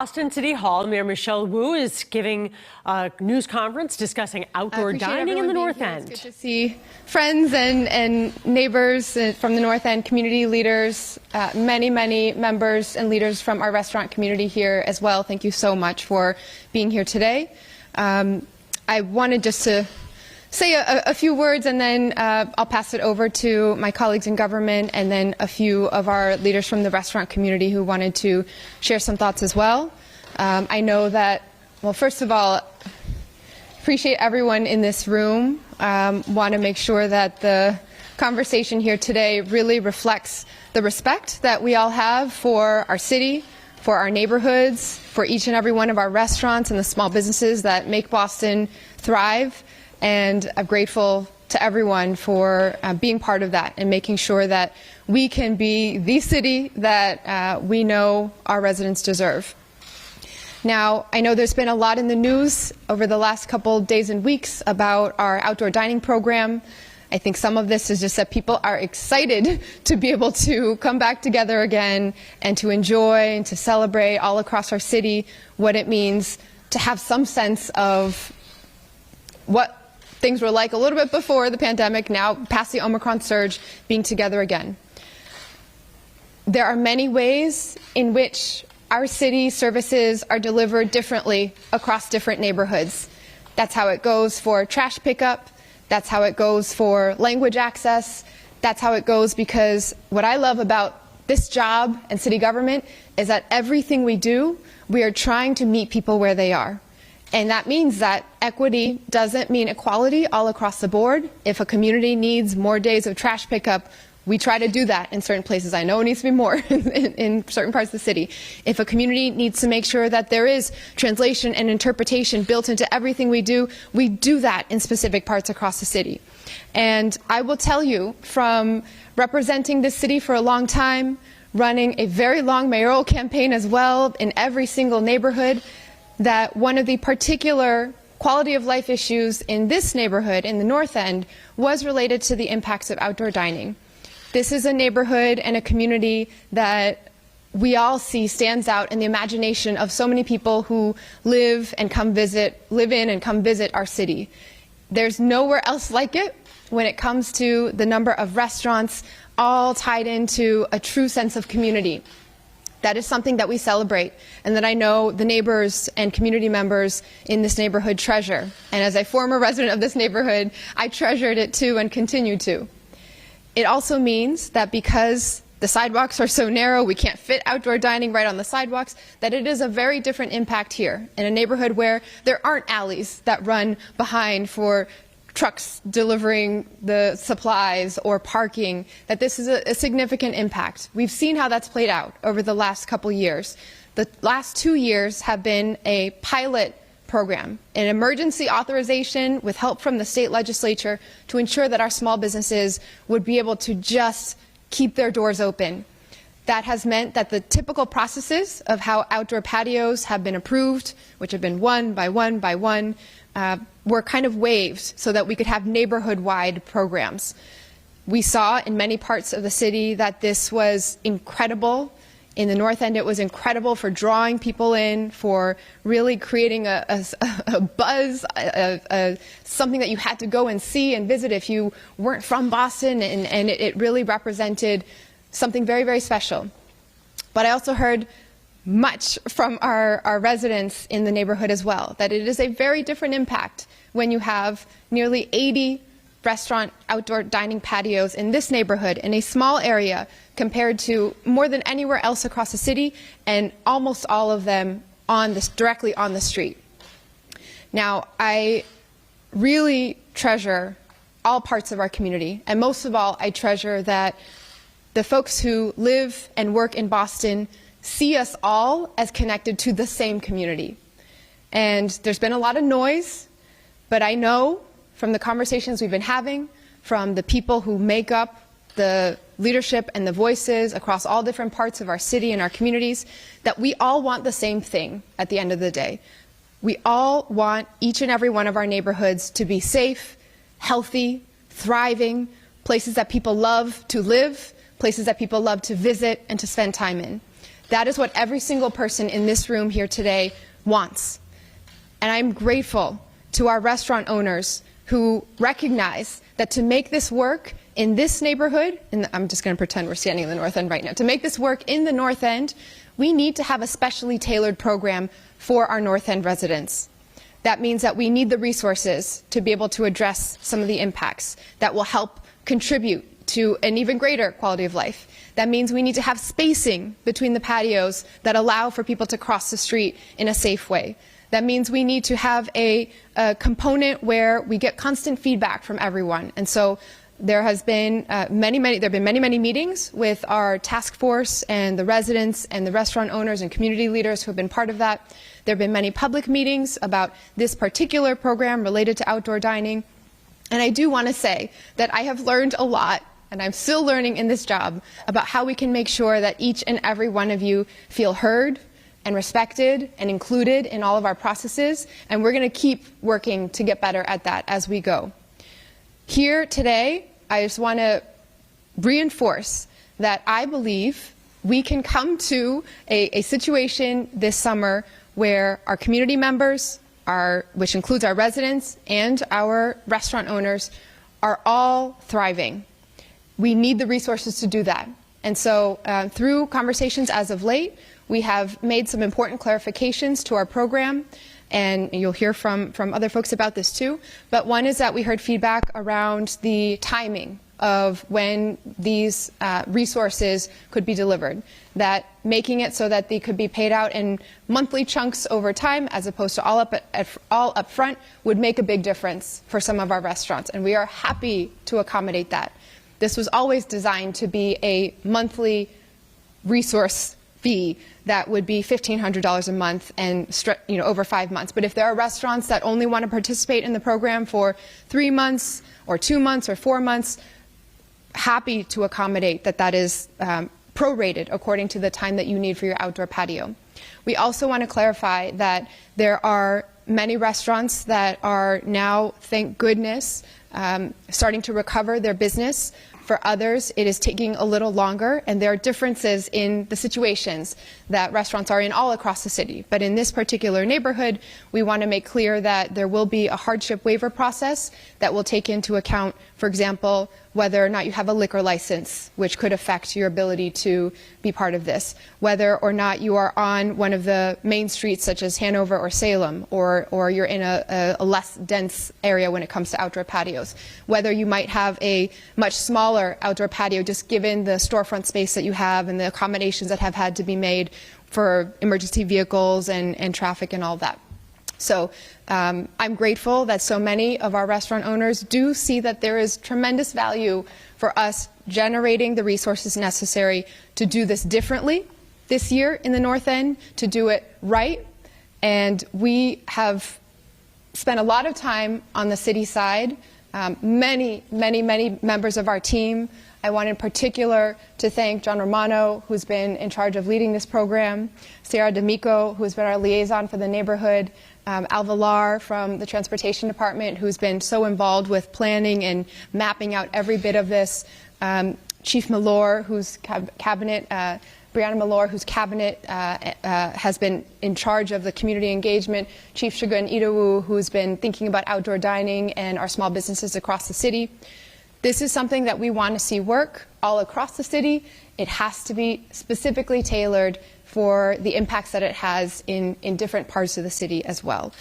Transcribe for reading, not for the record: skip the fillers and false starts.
Boston City Hall, Mayor Michelle Wu is giving a news conference discussing outdoor dining in the North End. It's good to see friends and neighbors from the North End, community leaders, many members and leaders from our restaurant community here as well. Thank you so much for being here today. I wanted just to say a few words, and then I'll pass it over to my colleagues in government and then a few of our leaders from the restaurant community who wanted to share some thoughts as well. I know that, well, first of all, appreciate everyone in this room. Want to make sure that the conversation here today really reflects the respect that we all have for our city, for our neighborhoods, for each and every one of our restaurants and the small businesses that make Boston thrive. And I'm grateful to everyone for being part of that and making sure that we can be the city that we know our residents deserve. Now, I know there's been a lot in the news over the last couple days and weeks about our outdoor dining program. I think some of this is just that people are excited to be able to come back together again and to enjoy and to celebrate all across our city what it means to have some sense of what things were like a little bit before the pandemic, now past the Omicron surge, being together again. There are many ways in which our city services are delivered differently across different neighborhoods. That's how it goes for trash pickup. That's how it goes for language access. That's how it goes because what I love about this job and city government is that everything we do, we are trying to meet people where they are. And that means that equity doesn't mean equality all across the board. If a community needs more days of trash pickup, we try to do that in certain places. I know it needs to be more in certain parts of the city. If a community needs to make sure that there is translation and interpretation built into everything we do that in specific parts across the city. And I will tell you, from representing this city for a long time, running a very long mayoral campaign as well in every single neighborhood, that one of the particular quality of life issues in this neighborhood, in the North End, was related to the impacts of outdoor dining. This is a neighborhood and a community that we all see stands out in the imagination of so many people who live in and come visit our city. There's nowhere else like it when it comes to the number of restaurants all tied into a true sense of community. That is something that we celebrate and that I know the neighbors and community members in this neighborhood treasure. And as a former resident of this neighborhood, I treasured it too and continue to. It also means that because the sidewalks are so narrow, we can't fit outdoor dining right on the sidewalks, that it is a very different impact here in a neighborhood where there aren't alleys that run behind for trucks delivering the supplies or parking, that this is a significant impact. We've seen how that's played out over the last couple years. The last 2 years have been a pilot program, an emergency authorization with help from the state legislature to ensure that our small businesses would be able to just keep their doors open. That has meant that the typical processes of how outdoor patios have been approved, which have been one by one by one, were kind of waived so that we could have neighborhood-wide programs. We saw in many parts of the city that this was incredible. In the North End, it was incredible for drawing people in, for really creating a buzz, something that you had to go and see and visit if you weren't from Boston, and it really represented something very, very special. But I also heard much from our residents in the neighborhood as well, that it is a very different impact when you have nearly 80 restaurant outdoor dining patios in this neighborhood in a small area compared to more than anywhere else across the city, and almost all of them directly on the street. Now, I really treasure all parts of our community, and most of all, I treasure that the folks who live and work in Boston see us all as connected to the same community. And there's been a lot of noise, but I know from the conversations we've been having, from the people who make up the leadership and the voices across all different parts of our city and our communities, that we all want the same thing at the end of the day. We all want each and every one of our neighborhoods to be safe, healthy, thriving, places that people love to live, places that people love to visit and to spend time in. That is what every single person in this room here today wants. And I'm grateful to our restaurant owners who recognize that to make this work in this neighborhood, and I'm just going to pretend we're standing in the North End right now, to make this work in the North End, we need to have a specially tailored program for our North End residents. That means that we need the resources to be able to address some of the impacts that will help contribute to an even greater quality of life. That means we need to have spacing between the patios that allow for people to cross the street in a safe way. That means we need to have a component where we get constant feedback from everyone. And so there has been many meetings with our task force and the residents and the restaurant owners and community leaders who have been part of that. There have been many public meetings about this particular program related to outdoor dining. And I do want to say that I have learned a lot, and I'm still learning in this job, about how we can make sure that each and every one of you feel heard and respected and included in all of our processes, and we're going to keep working to get better at that as we go. Here today, I just want to reinforce that I believe we can come to a situation this summer where our community members, which includes our residents and our restaurant owners, are all thriving. We need the resources to do that. And so through conversations as of late, we have made some important clarifications to our program, and you'll hear from other folks about this too. But one is that we heard feedback around the timing of when these resources could be delivered, that making it so that they could be paid out in monthly chunks over time as opposed to all up front would make a big difference for some of our restaurants, and we are happy to accommodate that. This was always designed to be a monthly resource fee that would be $1,500 a month and over 5 months. But if there are restaurants that only want to participate in the program for 3 months or 2 months or 4 months, happy to accommodate that is prorated according to the time that you need for your outdoor patio. We also want to clarify that there are many restaurants that are now, thank goodness, starting to recover their business. For others, it is taking a little longer, and there are differences in the situations that restaurants are in all across the city. But in this particular neighborhood, we want to make clear that there will be a hardship waiver process that will take into account, for example, whether or not you have a liquor license, which could affect your ability to be part of this, whether or not you are on one of the main streets such as Hanover or Salem, or you're in a less dense area when it comes to outdoor patios, whether you might have a much smaller outdoor patio just given the storefront space that you have and the accommodations that have had to be made for emergency vehicles and traffic and all that. So I'm grateful that so many of our restaurant owners do see that there is tremendous value for us generating the resources necessary to do this differently this year in the North End, to do it right. And we have spent a lot of time on the city side. Many members of our team. I want in particular to thank John Romano, who's been in charge of leading this program, Sarah D'Amico, who's been our liaison for the neighborhood, Al Villar from the Transportation Department, who's been so involved with planning and mapping out every bit of this, Chief Malor, whose cabinet, Brianna Malor, whose cabinet has been in charge of the community engagement, Chief Shugun Idowu, who's been thinking about outdoor dining and our small businesses across the city. This is something that we want to see work all across the city. It has to be specifically tailored for the impacts that it has in different parts of the city as well.